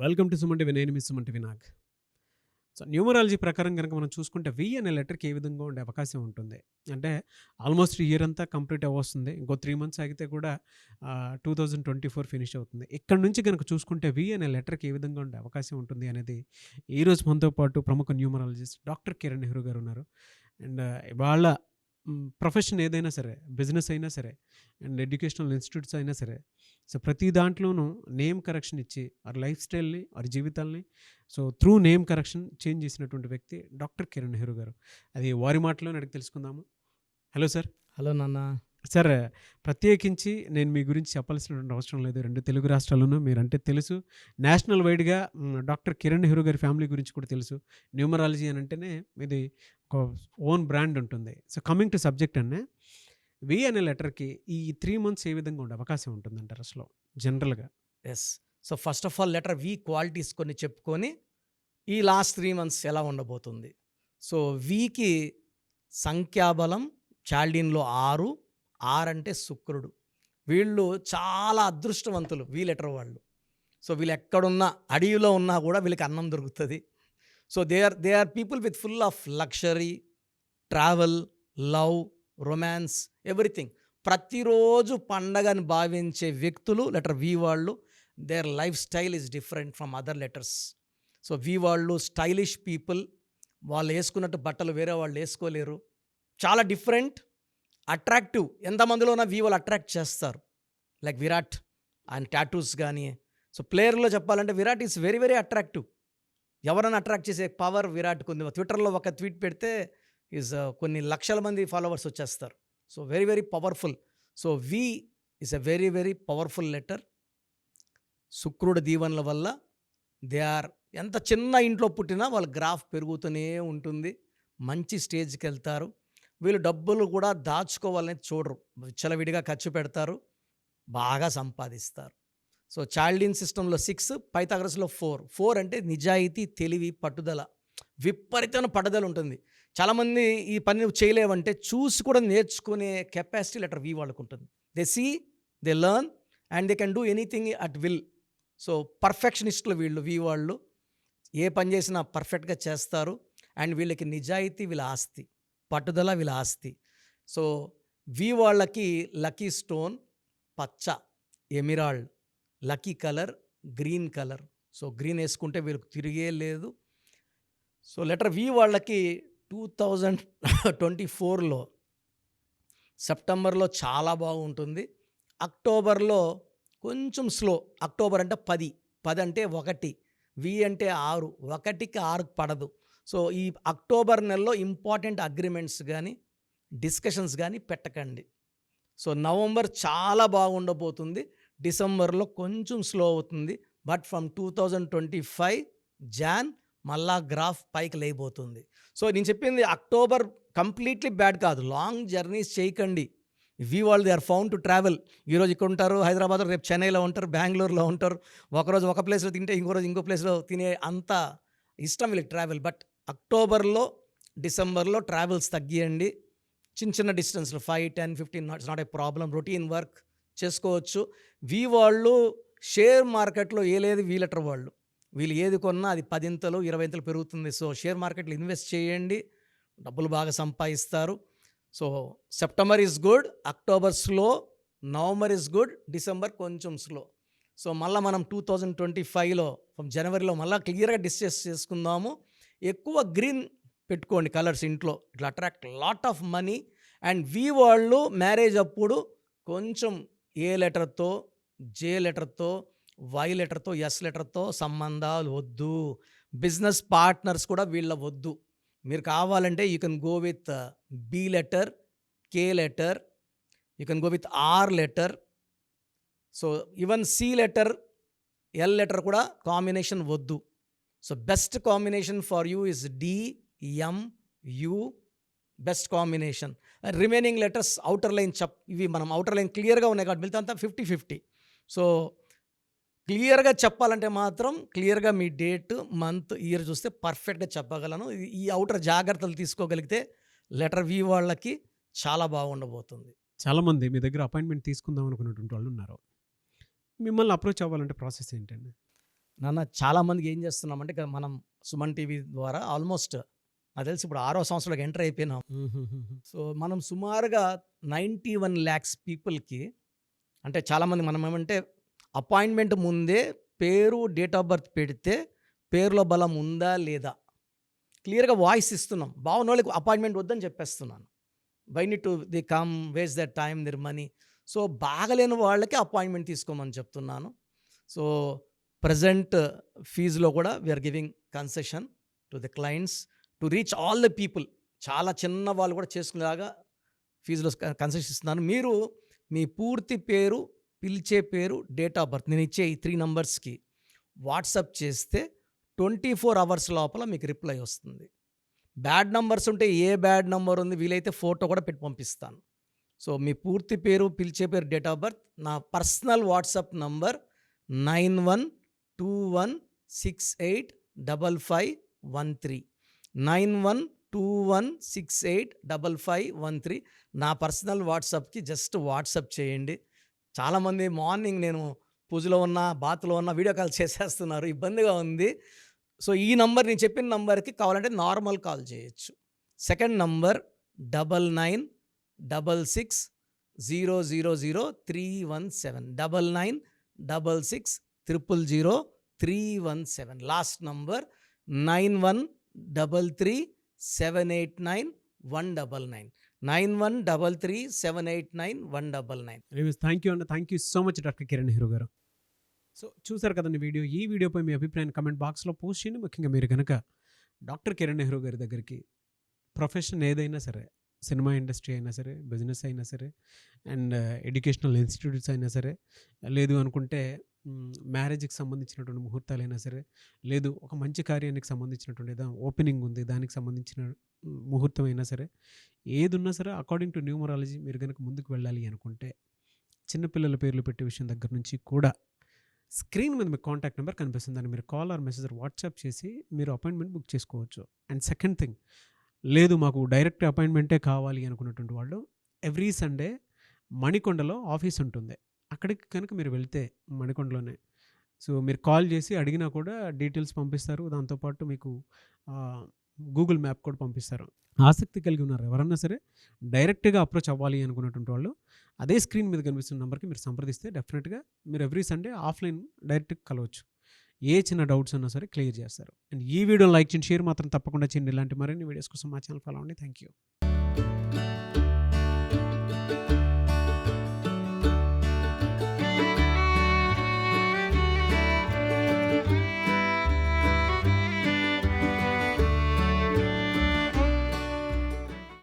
Welcome to Suman TV. నేను మీ Suman TV Nag. So numerology ప్రకారం కనుక మనం చూసుకుంటే వి అనే లెటర్కి ఏ విధంగా ఉండే అవకాశం ఉంటుంది అంటే ఆల్మోస్ట్ ఇయర్ అంతా కంప్లీట్ అవ్వస్తుంది. ఇంకో 3 మంత్స్ ఆగితే కూడా 2024 ఫినిష్ అవుతుంది. ఇక్కడ నుంచి కనుక చూసుకుంటే వి అనే లెటర్కి ఏ విధంగా ఉండే అవకాశం ఉంటుంది అనేది ఈరోజు మనతో పాటు ప్రముఖ న్యూమరాలజిస్ట్ డాక్టర్ కిరణ్ నెహ్రూ గారు ఉన్నారు. అండ్ వాళ్ళ ప్రొఫెషన్ ఏదైనా సరే, బిజినెస్ అయినా సరే, అండ్ ఎడ్యుకేషనల్ ఇన్స్టిట్యూట్స్ అయినా సరే, సో ప్రతి దాంట్లోనూ నేమ్ కరెక్షన్ ఇచ్చి వారి లైఫ్ స్టైల్ని, వారి జీవితాల్ని so through name correction change చేసినటువంటి వ్యక్తి డాక్టర్ కిరణ్ నెహ్రూ గారు. అది వారి మాటలోనే అడిగి తెలుసుకుందాము. Hello sir. హలో నాన్న. సార్, ప్రత్యేకించి నేను మీ గురించి చెప్పాల్సినటువంటి అవసరం లేదు. 2 తెలుగు రాష్ట్రాల్లోనూ మీరంటే తెలుసు. నేషనల్ వైడ్గా డాక్టర్ కిరణ్ నెహ్రూ గారి ఫ్యామిలీ గురించి కూడా తెలుసు. న్యూమరాలజీ అని అంటేనే ఇది ఒక ఓన్ బ్రాండ్ ఉంటుంది. సో కమింగ్ టు సబ్జెక్ట్ అనే వి అనే లెటర్కి ఈ 3 మంత్స్ ఏ విధంగా ఉండే అవకాశం ఉంటుందంటారు అసలు జనరల్గా? Yes. So first of all letter V qualities కొన్ని చెప్పుకొని ఈ లాస్ట్ 3 మంత్స్ ఎలా ఉండబోతుంది. సో వికి సంఖ్యాబలం చాల్డీన్లో 6 అంటే శుక్రుడు. వీళ్ళు చాలా అదృష్టవంతులు వి లెటర్ వాళ్ళు. సో వీళ్ళు ఎక్కడున్నా అడవిలో ఉన్నా కూడా వీళ్ళకి అన్నం దొరుకుతుంది. So they are people with full of luxury, travel, love, romance, everything. ప్రతిరోజు పండగని భావించే వ్యక్తులు లెటర్ వి వాళ్ళు. Their life style is different from other letters. So V వాళ్ళు స్టైలిష్ పీపుల్. వాళ్ళు వేసుకున్నట్టు బట్టలు వేరే వాళ్ళు వేసుకోలేరు. చాలా డిఫరెంట్, అట్రాక్టివ్. ఎంతమందిలో ఉన్న వి వాళ్ళు అట్రాక్ట్ చేస్తారు. లైక్ విరాట్ ఆయన టాటూస్ కానీ. సో ప్లేయర్లో చెప్పాలంటే Virat is very very attractive. ఎవరైనా అట్రాక్ట్ చేసే పవర్ విరాట్కి ఉంది. ట్విట్టర్లో ఒక ట్వీట్ పెడితే కొన్ని లక్షల మంది ఫాలోవర్స్ వచ్చేస్తారు. So very very powerful. So V is a very very powerful letter. శుక్రుడు దీవెనల వల్ల దే ఆర్ ఎంత చిన్న ఇంట్లో పుట్టినా వాళ్ళ గ్రాఫ్ పెరుగుతూనే ఉంటుంది. మంచి స్టేజ్కి వెళ్తారు. వీళ్ళు డబ్బులు కూడా దాచుకోవాలని చూడరు. విచ్చలవిడిగా ఖర్చు పెడతారు, బాగా సంపాదిస్తారు. సో చాల్డీన్ సిస్టంలో 6, పైథాగరస్లో 4 అంటే నిజాయితీ, తెలివి, పట్టుదల. విపరీతమైన పట్టుదల ఉంటుంది. చాలామంది ఈ పని నువ్వు చేయలేవంటే చూసి కూడా నేర్చుకునే కెపాసిటీ లెటర్ వి వాళ్ళకు ఉంటుంది. They see, they learn and they can do anything at will. So పర్ఫెక్షనిస్టులు వీళ్ళు వి వాళ్ళు. ఏ పని చేసినా పర్ఫెక్ట్గా చేస్తారు. అండ్ వీళ్ళకి నిజాయితీ వీళ్ళ ఆస్తి, పట్టుదల వీళ్ళ ఆస్తి. సో వి వాళ్ళకి లక్కీ స్టోన్ పచ్చ, emerald. Lucky colour green colour. So green వేసుకుంటే వీళ్ళకి తిరిగే లేదు. సో లెటర్ వి వాళ్ళకి 2024లో సెప్టెంబర్లో చాలా బాగుంటుంది. అక్టోబర్లో కొంచెం స్లో. అక్టోబర్ అంటే 10 అంటే 1, వి అంటే 6, 1కి 6 పడదు. సో ఈ అక్టోబర్ నెలలో ఇంపార్టెంట్ అగ్రిమెంట్స్ కానీ డిస్కషన్స్ కానీ పెట్టకండి. సో నవంబర్ చాలా బాగుండబోతుంది. డిసెంబర్లో కొంచెం స్లో అవుతుంది. బట్ ఫ్రమ్ 2025 జాన్ మళ్ళా గ్రాఫ్ పైకి లేయబోతుంది. సో నేను చెప్పింది అక్టోబర్ కంప్లీట్లీ బ్యాడ్ కాదు. లాంగ్ జర్నీస్ చేయకండి. వి వాళ్ళు they are found to travel. ఈరోజు ఇక్కడ ఉంటారు హైదరాబాద్లో, రేపు చెన్నైలో ఉంటారు, బెంగళూరులో ఉంటారు. ఒకరోజు ఒక ప్లేస్లో తింటే ఇంకో రోజు ఇంకో ప్లేస్లో తినే అంత ఇష్టం వీళ్ళకి ట్రావెల్. బట్ అక్టోబర్లో, డిసెంబర్లో ట్రావెల్స్ తగ్గియండి. చిన్న చిన్న డిస్టెన్స్లో 5, 10, 15 it's not a problem. Routine work చేసుకోవచ్చు. వి వాళ్ళు షేర్ మార్కెట్లో లేదు వి లెటర్ వాళ్ళు. వీళ్ళు ఏది కొన్నా అది 10 20 పెరుగుతుంది. సో షేర్ మార్కెట్లో ఇన్వెస్ట్ చేయండి, డబ్బులు బాగా సంపాదిస్తారు. So September is good, October slow, November is good, December కొంచెం స్లో. సో మళ్ళీ మనం 2025లో జనవరిలో మళ్ళీ క్లియర్గా డిస్కస్ చేసుకుందాము. ఎక్కువ గ్రీన్ పెట్టుకోండి కలర్స్ ఇంట్లో. ఇట్లా attract lot of money. And V వాళ్ళు మ్యారేజ్ అప్పుడు కొంచెం ఏ లెటర్తో, జే లెటర్తో, వై లెటర్తో, ఎస్ లెటర్తో సంబంధాలు వద్దు. బిజినెస్ పార్ట్నర్స్ కూడా వీళ్ళ వద్దు. మీరు కావాలంటే you can go with B letter, K letter, you can go with R letter. So even C letter, L letter కూడా కాంబినేషన్ వద్దు. So best combination for you is DMU, best combination. Remaining letters outer line ఇవి మనం outer line క్లియర్గా ఉన్నాయి కాబట్టి మిగతా అంతా 50-50. So క్లియర్గా చెప్పాలంటే మాత్రం క్లియర్గా మీ డేట్, మంత్, ఇయర్ చూస్తే పర్ఫెక్ట్గా చెప్పగలను. ఈ అవుటర్ జాగ్రత్తలు తీసుకోగలిగితే లెటర్ వి వాళ్ళకి చాలా బాగుండబోతుంది. చాలామంది మీ దగ్గర అపాయింట్మెంట్ తీసుకుందాం అనుకున్నటువంటి వాళ్ళు ఉన్నారు. మిమ్మల్ని అప్రోచ్ అవ్వాలంటే ప్రాసెస్ ఏంటండి? నాన్న చాలామందికి ఏం చేస్తున్నామంటే ఇక మనం సుమన్ టీవీ ద్వారా ఆల్మోస్ట్ నాకు తెలిసి ఇప్పుడు 6వ సంవత్సరంలోకి ఎంటర్ అయిపోయినాం. సో మనం సుమారుగా 91 lakhs పీపుల్‌కి అంటే చాలామంది మనం ఏమంటే అపాయింట్మెంట్ ముందే పేరు, డేట్ ఆఫ్ బర్త్ పెడితే పేరులో బలం ఉందా లేదా క్లియర్‌గా వాయిస్ ఇస్తున్నాం. బాగున్నోళ్ళకి అపాయింట్మెంట్ వద్దని చెప్పేస్తున్నాను. Why need to they come waste that time their money. So బాగలేని వాళ్ళకి అపాయింట్మెంట్ తీసుకోమని చెప్తున్నాను. సో ప్రెజెంట్ ఫీజులో కూడా we're giving concession to the clients to reach all the people. చాలా చిన్న వాళ్ళు కూడా చేసుకునేలాగా ఫీజులో కన్సెషన్ ఇస్తున్నాను. మీరు మీ పూర్తి పేరు, పిలిచే పేరు, డేట్ ఆఫ్ బర్త్ నేను ఇచ్చే ఈ 3 నంబర్స్కి వాట్సాప్ చేస్తే 24 hours లోపల మీకు రిప్లై వస్తుంది. బ్యాడ్ నంబర్స్ ఉంటే ఏ బ్యాడ్ నంబర్ ఉంది వీలైతే ఫోటో కూడా పెట్టి పంపిస్తాను. సో మీ పూర్తి పేరు, పిలిచే పేరు, డేట్ ఆఫ్ బర్త్ నా పర్సనల్ వాట్సాప్ నంబర్ 9121685513 9121685513 నా పర్సనల్ వాట్సాప్కి జస్ట్ వాట్సాప్ చేయండి. చాలామంది మార్నింగ్ నేను పూజలో ఉన్నా, బాత్లో ఉన్నా వీడియో కాల్ చేసేస్తున్నారు, ఇబ్బందిగా ఉంది. సో ఈ నంబర్ నేను చెప్పిన నంబర్కి కావాలంటే నార్మల్ కాల్ చేయొచ్చు. Second number 9966000317 9966000317. Last number 9133789199 9133789199. Anyways thank you అండి. Thank you so much doctor Kiran Nehru గారు. సో చూసారు కదండి వీడియో. ఈ వీడియోపై మీ అభిప్రాయాన్ని కమెంట్ బాక్స్లో పోస్ట్ చేయండి. ముఖ్యంగా మీరు కనుక డాక్టర్ కిరణ్ నెహ్రూ గారి దగ్గరికి ప్రొఫెషన్ ఏదైనా సరే, సినిమా ఇండస్ట్రీ అయినా సరే, బిజినెస్ అయినా సరే, అండ్ ఎడ్యుకేషనల్ ఇన్స్టిట్యూట్స్ అయినా సరే, లేదు అనుకుంటే మ్యారేజ్కి సంబంధించినటువంటి ముహూర్తాలైనా సరే, లేదు ఒక మంచి కార్యానికి సంబంధించినటువంటి ఓపెనింగ్ ఉంది దానికి సంబంధించిన ముహూర్తం అయినా సరే, ఏది ఉన్నా సరే అకార్డింగ్ టు న్యూమరాలజీ మీరు కనుక ముందుకు వెళ్ళాలి అనుకుంటే చిన్నపిల్లల పేర్లు పెట్టే విషయం దగ్గర నుంచి కూడా స్క్రీన్ మీద మీకు కాంటాక్ట్ నెంబర్ కనిపిస్తుంది. దాన్ని మీరు కాల్ ఆర్ మెసేజ్ వాట్సాప్ చేసి మీరు అపాయింట్మెంట్ బుక్ చేసుకోవచ్చు. అండ్ సెకండ్ థింగ్, లేదు మాకు డైరెక్ట్ అపాయింట్మెంటే కావాలి అనుకున్నటువంటి వాళ్ళు ఎవ్రీ సండే మణికొండలో ఆఫీస్ ఉంటుంది. అక్కడికి కనుక మీరు వెళ్తే మణికొండలోనే సో మీరు కాల్ చేసి అడిగినా కూడా డీటెయిల్స్ పంపిస్తారు. దాంతోపాటు మీకు గూగుల్ మ్యాప్ కూడా పంపిస్తారు. ఆసక్తి కలిగి ఉన్నారు ఎవరన్నా సరే డైరెక్ట్గా అప్రోచ్ అవ్వాలి అనుకున్నటువంటి వాళ్ళు అదే స్క్రీన్ మీద కనిపిస్తున్న నెంబర్కి మీరు సంప్రదిస్తే డెఫినెట్గా మీరు ఎవ్రీ సండే ఆఫ్లైన్ డైరెక్ట్గా కలవచ్చు. ఏ చిన్న డౌట్స్ ఉన్నా సరే క్లియర్ చేస్తారు. అండ్ ఈ వీడియోని లైక్ చేయండి, షేర్ మాత్రం తప్పకుండా చేయండి. ఇలాంటి మరిన్ని వీడియోస్ కోసం మా ఛానల్ ఫాలో అవ్వండి. Thank you.